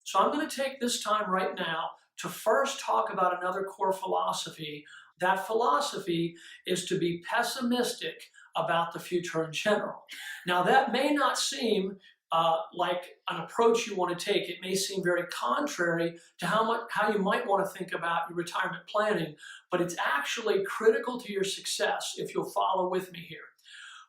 So I'm going to take this time right now to first talk about another core philosophy. That philosophy is to be pessimistic about the future in general. Now, that may not seem like an approach you want to take. It may seem very contrary to how you might want to think about your retirement planning, but it's actually critical to your success if you'll follow with me here.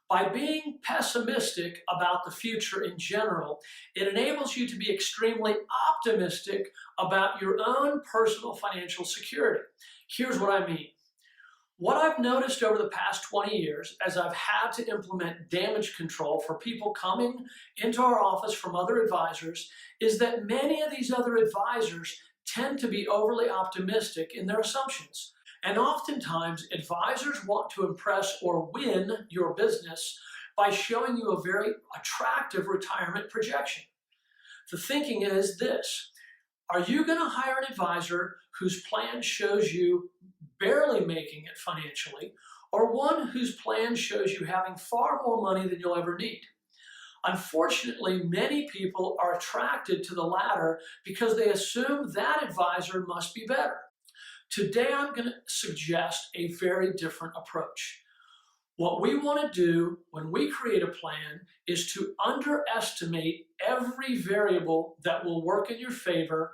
By being pessimistic about the future in general, it enables you to be extremely optimistic about your own personal financial security. Here's what I mean. What I've noticed over the past 20 years as I've had to implement damage control for people coming into our office from other advisors is that many of these other advisors tend to be overly optimistic in their assumptions. And oftentimes, advisors want to impress or win your business by showing you a very attractive retirement projection. The thinking is this: are you going to hire an advisor whose plan shows you barely making it financially, or one whose plan shows you having far more money than you'll ever need? Unfortunately, many people are attracted to the latter because they assume that advisor must be better. Today, I'm going to suggest a very different approach. What we want to do when we create a plan is to underestimate every variable that will work in your favor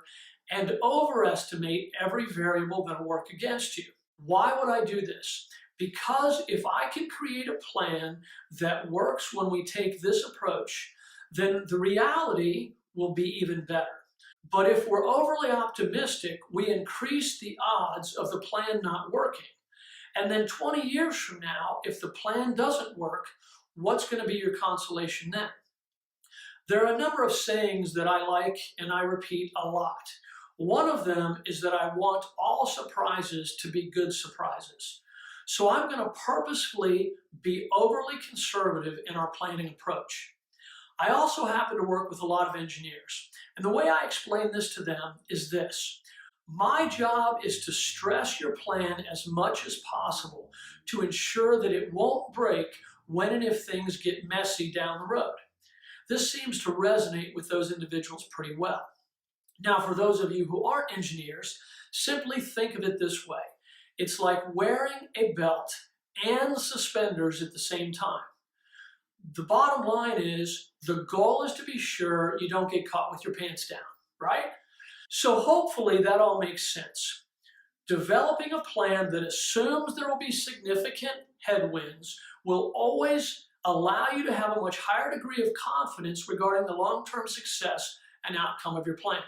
and overestimate every variable that will work against you. Why would I do this? Because if I can create a plan that works when we take this approach, then the reality will be even better. But if we're overly optimistic, we increase the odds of the plan not working. And then 20 years from now, if the plan doesn't work, what's going to be your consolation then? There are a number of sayings that I like and I repeat a lot. One of them is that I want all surprises to be good surprises. So I'm going to purposefully be overly conservative in our planning approach. I also happen to work with a lot of engineers, and the way I explain this to them is this: my job is to stress your plan as much as possible to ensure that it won't break when and if things get messy down the road. This seems to resonate with those individuals pretty well. Now, for those of you who aren't engineers, simply think of it this way. It's like wearing a belt and suspenders at the same time. The bottom line is the goal is to be sure you don't get caught with your pants down, right? So hopefully that all makes sense. Developing a plan that assumes there will be significant headwinds will always allow you to have a much higher degree of confidence regarding the long-term success and outcome of your plan.